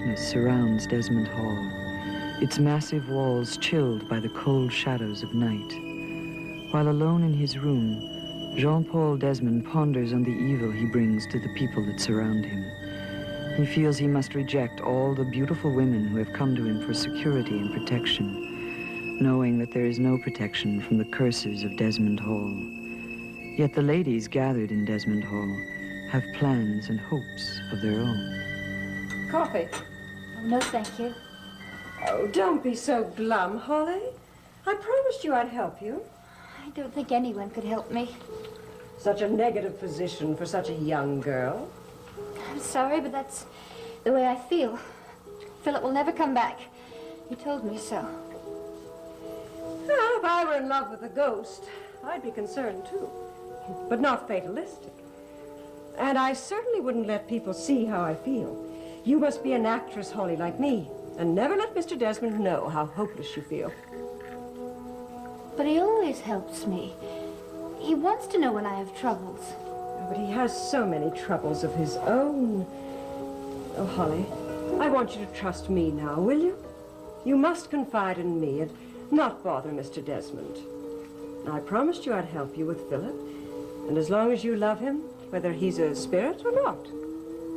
darkness surrounds Desmond Hall, its massive walls chilled by the cold shadows of night. While alone in his room, Jean-Paul Desmond ponders on the evil he brings to the people that surround him. He feels he must reject all the beautiful women who have come to him for security and protection, knowing that there is no protection from the curses of Desmond Hall. Yet the ladies gathered in Desmond Hall have plans and hopes of their own. Coffee? Oh, no, thank you. Oh, don't be so glum, Holly. I promised you I'd help you. I don't think anyone could help me. Such a negative position for such a young girl. I'm sorry, but that's the way I feel. Philip will never come back. He told me so. Well, if I were in love with a ghost, I'd be concerned too. But not fatalistic. And I certainly wouldn't let people see how I feel. You must be an actress, Holly, like me, and never let Mr. Desmond know how hopeless you feel. But he always helps me. He wants to know when I have troubles. But he has so many troubles of his own. Oh, Holly, I want you to trust me now, will you? You must confide in me and not bother Mr. Desmond. I promised you I'd help you with Philip. And as long as you love him, whether he's a spirit or not,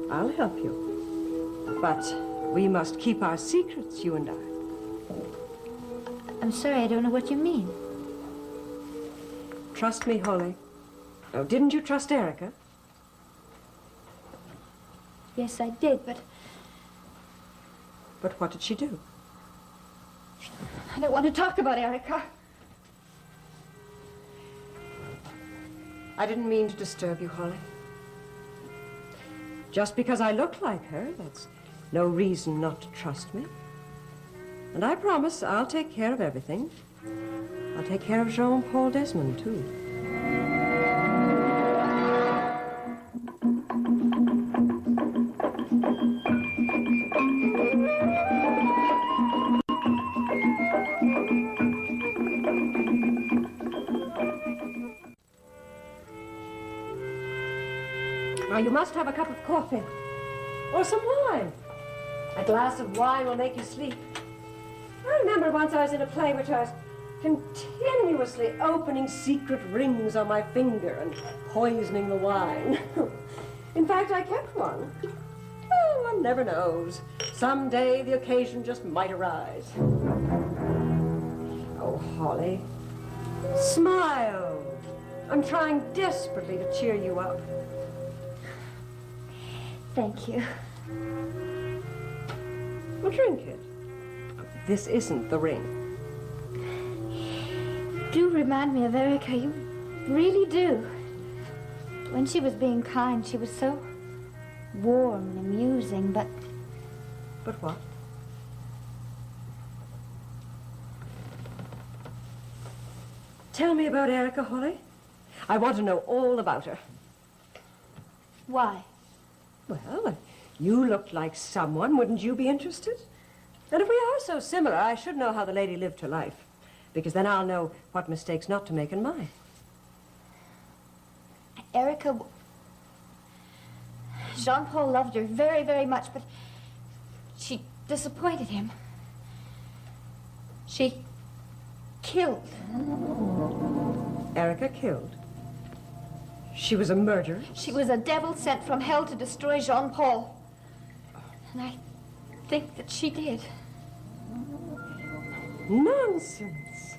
I'll help you. But we must keep our secrets, you and I. I'm sorry, I don't know what you mean. Trust me, Holly. Oh, didn't you trust Erica? Yes, I did, but But what did she do? I don't want to talk about Erica. I didn't mean to disturb you, Holly. Just because I look like her, that's no reason not to trust me. And I promise I'll take care of everything. I'll take care of Jean-Paul Desmond, too. Now, you must have a cup of coffee. Or some wine. A glass of wine will make you sleep. I remember once I was in a play which I was continuously opening secret rings on my finger and poisoning the wine. In fact, I kept one. Well, one never knows. Someday the occasion just might arise. Oh, Holly, smile. I'm trying desperately to cheer you up. Thank you. Well, drink it. This isn't the ring. You do remind me of Erica. You really do. When she was being kind, she was so warm and amusing, but... But what? Tell me about Erica, Holly. I want to know all about her. Why? Well, if you looked like someone, wouldn't you be interested? And if we are so similar, I should know how the lady lived her life. Because then I'll know what mistakes not to make in mine. Erica... Jean-Paul loved her very, very much, but she disappointed him. She killed. Erica killed? She was a murderer? She was a devil sent from hell to destroy Jean-Paul. And I think that she did. Nonsense.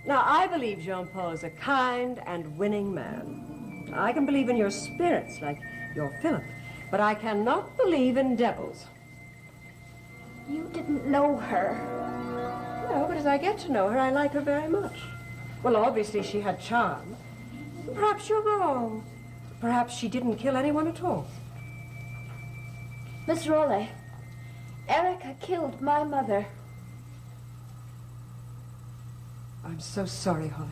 Now, I believe Jean-Paul is a kind and winning man. I can believe in your spirits, like your Philip, but I cannot believe in devils. You didn't know her. No, but as I get to know her, I like her very much. Well, obviously she had charm. Perhaps you're wrong. Perhaps she didn't kill anyone at all. Miss Rowley, Erica killed my mother. I'm so sorry, Holly.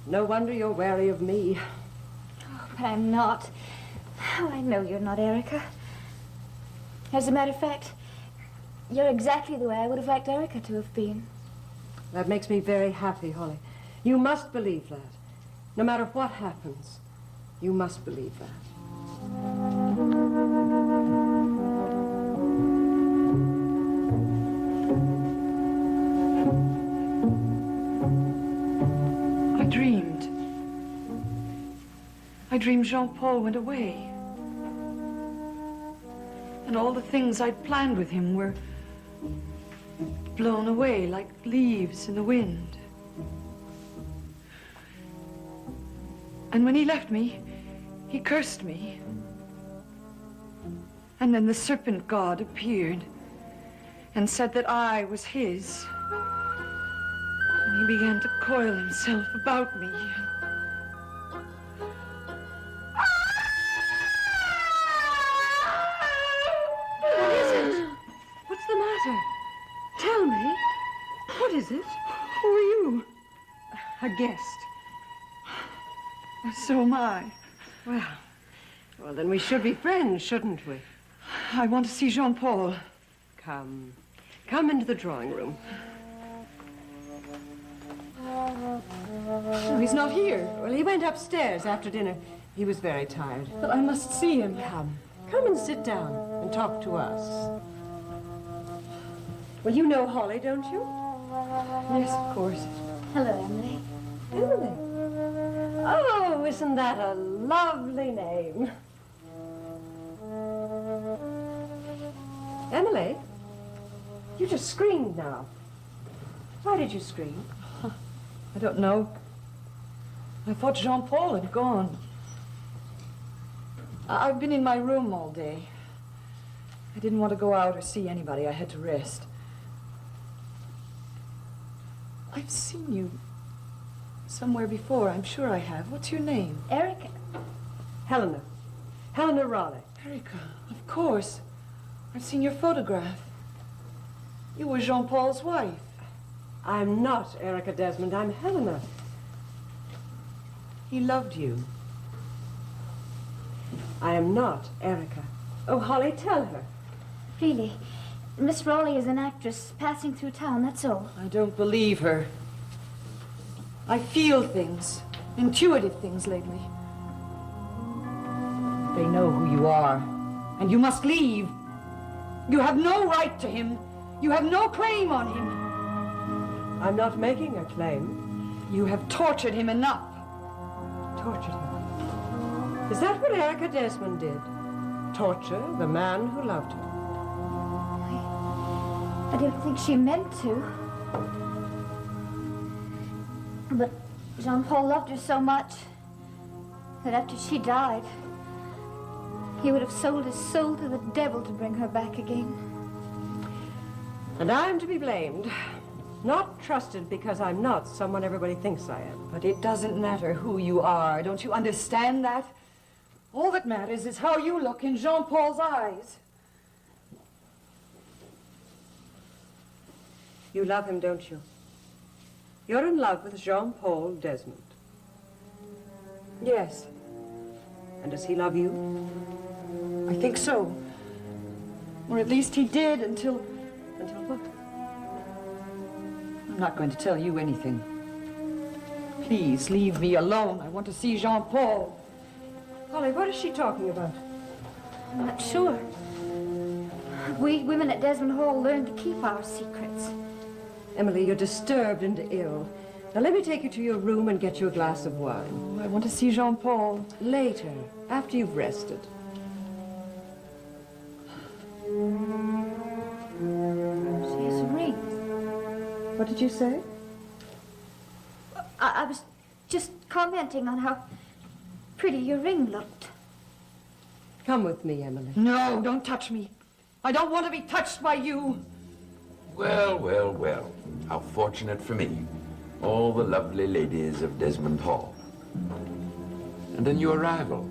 No wonder you're wary of me. Oh, but I'm not. Oh, I know you're not, Erica. As a matter of fact, you're exactly the way I would have liked Erica to have been. That makes me very happy, Holly. You must believe that. No matter what happens, you must believe that. I dreamed Jean-Paul went away. And all the things I'd planned with him were blown away like leaves in the wind. And when he left me, he cursed me. And then the serpent god appeared and said that I was his. And he began to coil himself about me. What is it? What's the matter? Tell me. What is it? Who are you? A guest. So am I. Well, then we should be friends, shouldn't we? I want to see Jean-Paul. Come. Come into the drawing room. No, he's not here. Well, he went upstairs after dinner. He was very tired. But I must see him. Come. Come and sit down and talk to us. Well, you know Holly, don't you? Yes, of course. Hello, Emily. Emily. Oh, isn't that a lovely name? Emily, you just screamed now. Why did you scream? I don't know. I thought Jean-Paul had gone. I've been in my room all day. I didn't want to go out or see anybody. I had to rest. I've seen you somewhere before. I'm sure I have. What's your name? Erica. Helena. Helena Raleigh. Erica, of course. I've seen your photograph. You were Jean-Paul's wife. I'm not Erica Desmond. I'm Helena. He loved you. I am not Erica. Oh, Holly, tell her. Really, Miss Raleigh is an actress passing through town, that's all. I don't believe her. I feel things, intuitive things lately. They know who you are, and you must leave. You have no right to him. You have no claim on him. I'm not making a claim. You have tortured him enough. Tortured him. Is that what Erica Desmond did? Torture the man who loved her? I don't think she meant to. But Jean-Paul loved her so much that after she died, he would have sold his soul to the devil to bring her back again. And I'm to be blamed. Not trusted because I'm not someone everybody thinks I am. But it doesn't matter who you are. Don't you understand that? All that matters is how you look in Jean-Paul's eyes. You love him, don't you? You're in love with Jean-Paul Desmond. Yes, And does he love you? I think so. Or at least he did until... Until what? I'm not going to tell you anything. Please, leave me alone. I want to see Jean-Paul. Holly, what is she talking about? I'm not sure. We women at Desmond Hall learn to keep our secrets. Emily, you're disturbed and ill. Now let me take you to your room and get you a glass of wine. Oh, I want to see Jean-Paul. Later, after you've rested. She has a ring. What did you say? I was just commenting on how pretty your ring looked. Come with me, Emily. No, don't touch me. I don't want to be touched by you. Well, well, well. How fortunate for me. All the lovely ladies of Desmond Hall. And a new arrival.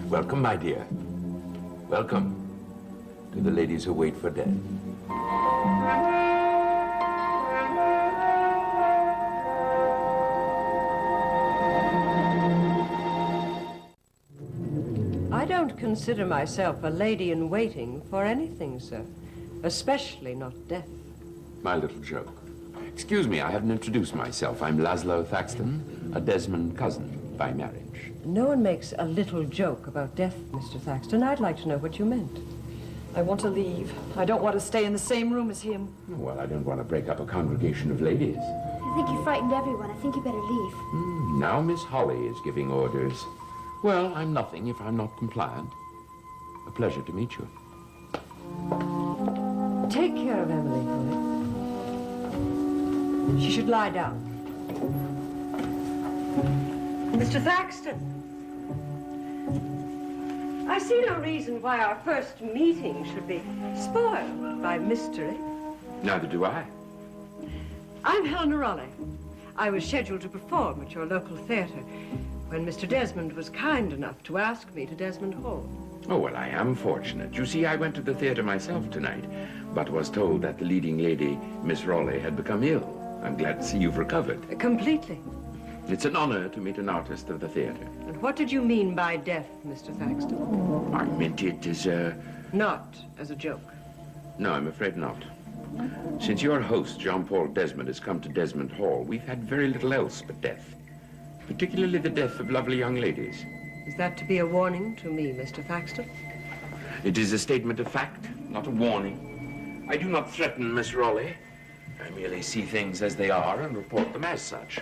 Welcome, my dear. Welcome to the ladies who wait for death. I don't consider myself a lady in waiting for anything, sir. Especially not death. My little joke. Excuse me, I haven't introduced myself. I'm Laszlo Thaxton, a Desmond cousin by marriage. No one makes a little joke about death, Mr. Thaxton. I'd like to know what you meant. I want to leave. I don't want to stay in the same room as him. Well, I don't want to break up a congregation of ladies. I think you frightened everyone. I think you better leave. Now Miss Holly is giving orders. Well, I'm nothing if I'm not compliant. A pleasure to meet you. Take care of Emily, Holly. She should lie down. Mr. Thaxton, I see no reason why our first meeting should be spoiled by mystery. Neither do I. I'm Helena Raleigh. I was scheduled to perform at your local theater when Mr. Desmond was kind enough to ask me to Desmond Hall. Oh, well, I am fortunate. You see, I went to the theater myself tonight, but was told that the leading lady, Miss Raleigh, had become ill. I'm glad to see you've recovered. Completely. It's an honor to meet an artist of the theater. And what did you mean by death, Mr. Thaxton? I meant it as a... Not as a joke. No, I'm afraid not. Since your host, Jean-Paul Desmond, has come to Desmond Hall, we've had very little else but death. Particularly the death of lovely young ladies. Is that to be a warning to me, Mr. Thaxton? It is a statement of fact, not a warning. I do not threaten Miss Raleigh. I merely see things as they are and report them as such.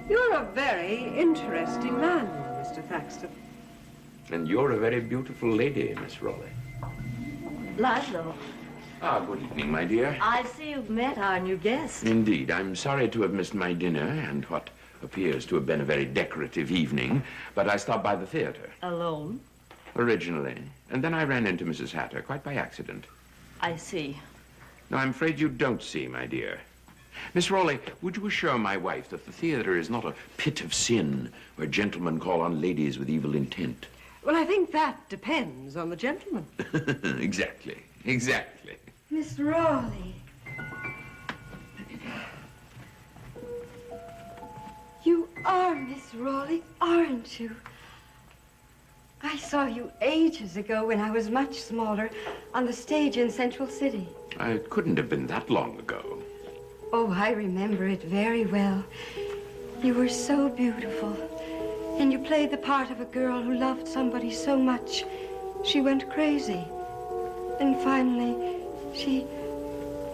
You're a very interesting man, Mr. Thaxton. And you're a very beautiful lady, Miss Raleigh. Laszlo, Ah, good evening, my dear. I see you've met our new guest. Indeed, I'm sorry to have missed my dinner and what appears to have been a very decorative evening, but I stopped by the theater. Alone? Originally. And then I ran into Mrs. Hatter, quite by accident. I see. No, I'm afraid you don't see, my dear. Miss Raleigh, would you assure my wife that the theater is not a pit of sin where gentlemen call on ladies with evil intent? Well, I think that depends on the gentleman. Exactly. Exactly. Miss Raleigh. You are Miss Raleigh, aren't you? I saw you ages ago when I was much smaller on the stage in Central City. It couldn't have been that long ago. Oh, I remember it very well. You were so beautiful. And you played the part of a girl who loved somebody so much she went crazy. And finally, she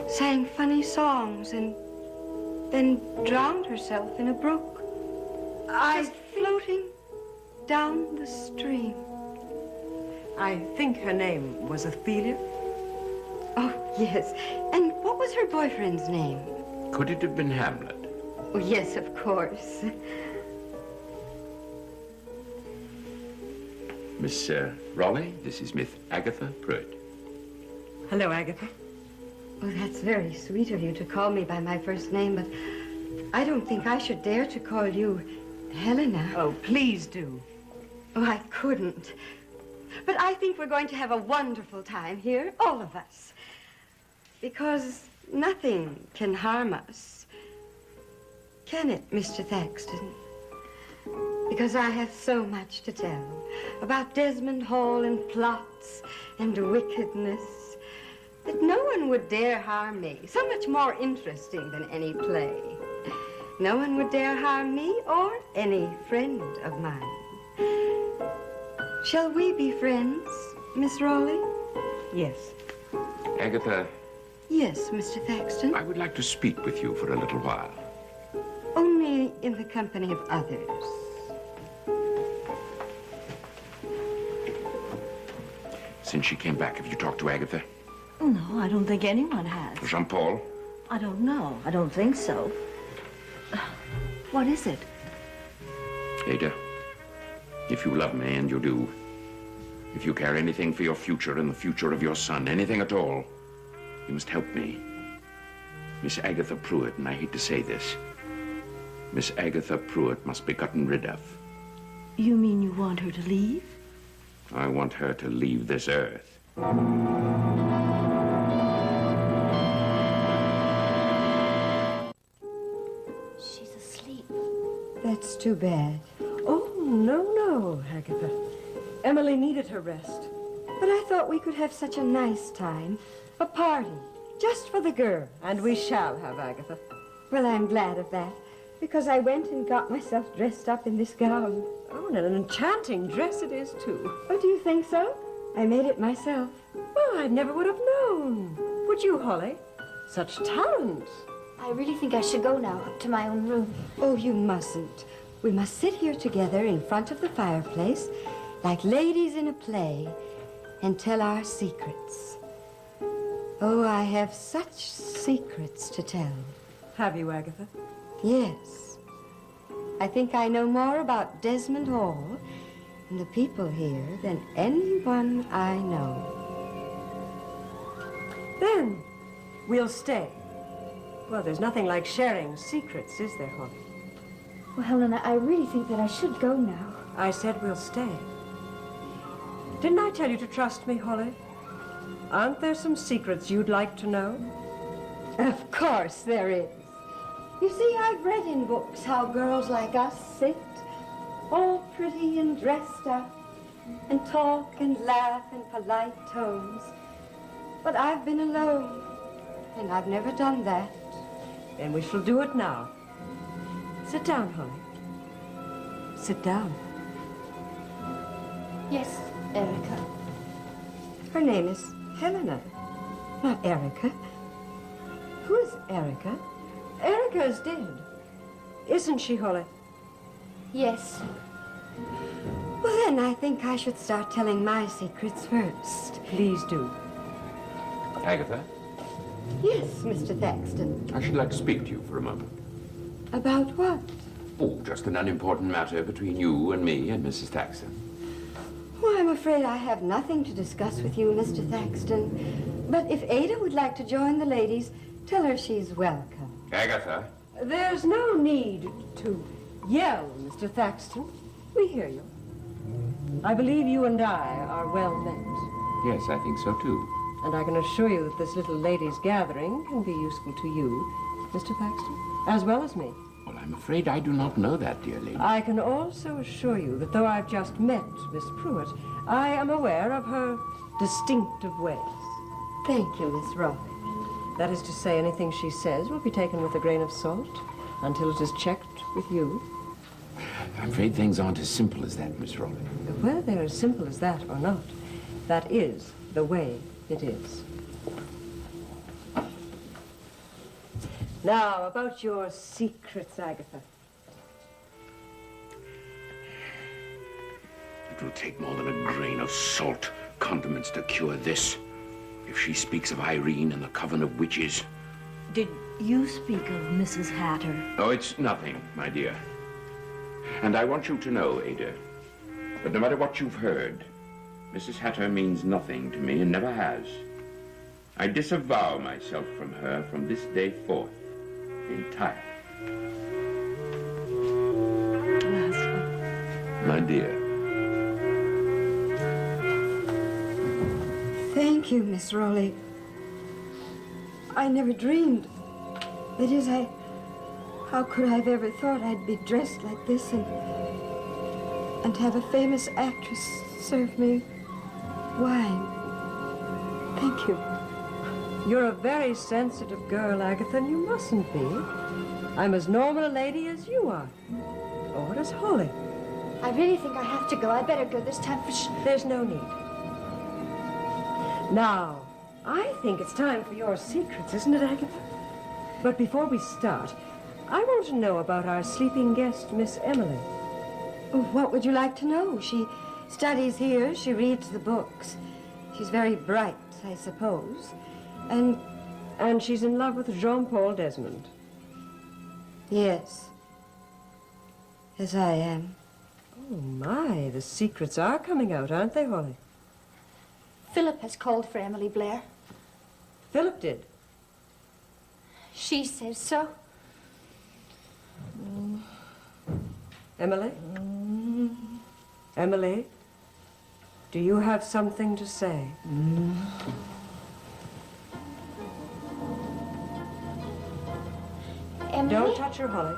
sang funny songs and then drowned herself in a brook. Just floating down the stream. I think her name was Ophelia. Oh, yes. And what was her boyfriend's name? Could it have been Hamlet? Oh, yes, of course. Miss Raleigh, this is Miss Agatha Pruitt. Hello, Agatha. Oh, that's very sweet of you to call me by my first name, but I don't think I should dare to call you Helena. Oh, please do. Oh, I couldn't. But I think we're going to have a wonderful time here, all of us. Because nothing can harm us. Can it, Mr. Thaxton? Because I have so much to tell about Desmond Hall and plots and wickedness that no one would dare harm me. So much more interesting than any play. No one would dare harm me or any friend of mine. Shall we be friends, Miss Raleigh? Yes. Agatha, Yes, Mr. Thaxton. I would like to speak with you for a little while. Only in the company of others. Since she came back, have you talked to Agatha? No, I don't think anyone has. Jean-Paul? I don't know. I don't think so. What is it? Ada, if you love me, and you do, if you care anything for your future and the future of your son, anything at all, you must help me. Miss Agatha Pruitt, and I hate to say this, Miss Agatha Pruitt must be gotten rid of. You mean you want her to leave? I want her to leave this earth. She's asleep. That's too bad. Oh, no, Agatha. Emily needed her rest. But I thought we could have such a nice time. A party, just for the girl. And we shall have, Agatha. Well, I'm glad of that, because I went and got myself dressed up in this gown. Oh, and an enchanting dress it is, too. Oh, do you think so? I made it myself. Well, I never would have known. Would you, Holly? Such talent. I really think I should go now, up to my own room. Oh, you mustn't. We must sit here together in front of the fireplace, like ladies in a play, and tell our secrets. Oh, I have such secrets to tell. Have you, Agatha? Yes. I think I know more about Desmond Hall and the people here than anyone I know. Then we'll stay. Well, there's nothing like sharing secrets, is there, Holly? Well, Helen, I really think that I should go now. I said we'll stay. Didn't I tell you to trust me, Holly? Aren't there some secrets you'd like to know? Of course there is. You see, I've read in books how girls like us sit, all pretty and dressed up, and talk and laugh in polite tones. But I've been alone, and I've never done that. Then we shall do it now. Sit down, Holly. Sit down. Yes, Erica. Her name is Helena, not Erica. Who is Erica? Erica is dead. Isn't she, Holly? Yes. Well, then I think I should start telling my secrets first. Please do. Agatha, Yes, Mr. Thaxton. I should like to speak to you for a moment. About what? Oh, just an unimportant matter between you and me and Mrs. Thaxton. Well, I'm afraid I have nothing to discuss with you, Mr. Thaxton. But if Ada would like to join the ladies, tell her she's welcome. Agatha? There's no need to yell, Mr. Thaxton. We hear you. I believe you and I are well met. Yes, I think so too. And I can assure you that this little ladies' gathering can be useful to you, Mr. Thaxton, as well as me. Well, I'm afraid I do not know that, dear lady. I can also assure you that though I've just met Miss Pruitt, I am aware of her distinctive ways. Thank you, Miss Raleigh. That is to say, anything she says will be taken with a grain of salt until it is checked with you. I'm afraid things aren't as simple as that, Miss Raleigh. Whether they're as simple as that or not, that is the way it is. Now, about your secrets, Agatha. It will take more than a grain of salt, condiments to cure this. If she speaks of Irene and the coven of witches. Did you speak of Mrs. Hatter? Oh, it's nothing, my dear. And I want you to know, Ada, that no matter what you've heard, Mrs. Hatter means nothing to me and never has. I disavow myself from her from this day forth, entirely. My dear. Thank you, Miss Raleigh. I never dreamed. That is, how could I have ever thought I'd be dressed like this and have a famous actress serve me wine? Thank you. You're a very sensitive girl, Agatha, and you mustn't be. I'm as normal a lady as you are. Or as Holly. I really think I have to go. I better go this time for There's no need. Now, I think it's time for your secrets, isn't it, Agatha? But before we start, I want to know about our sleeping guest, Miss Emily. What would you like to know? She studies here. She reads the books. She's very bright, I suppose. And she's in love with Jean-Paul Desmond. Yes. As I am. Oh, my, the secrets are coming out, aren't they, Holly? Philip has called for Emily Blair. Philip did. She says so. Emily? Emily? Do you have something to say? Emily? Don't touch her, Holly.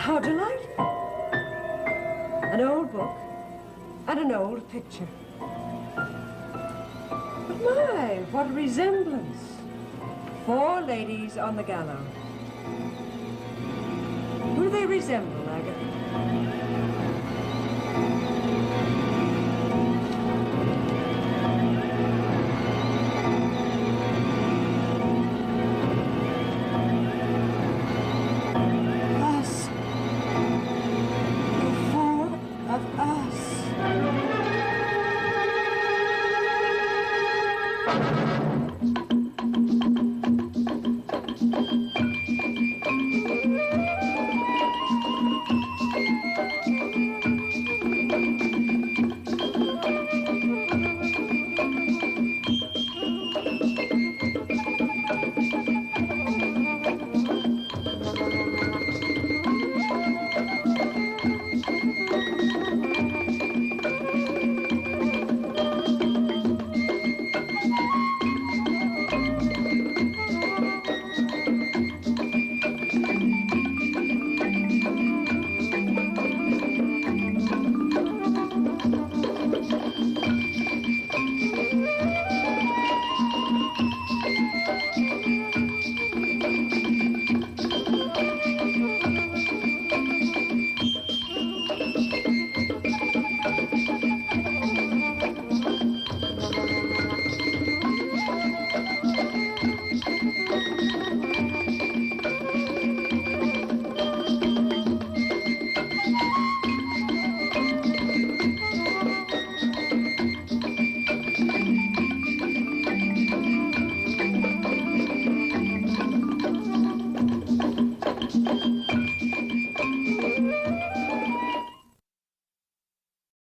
How delightful. An old book and an old picture. But my, what resemblance. 4 ladies on the gallows. Who do they resemble, Agatha?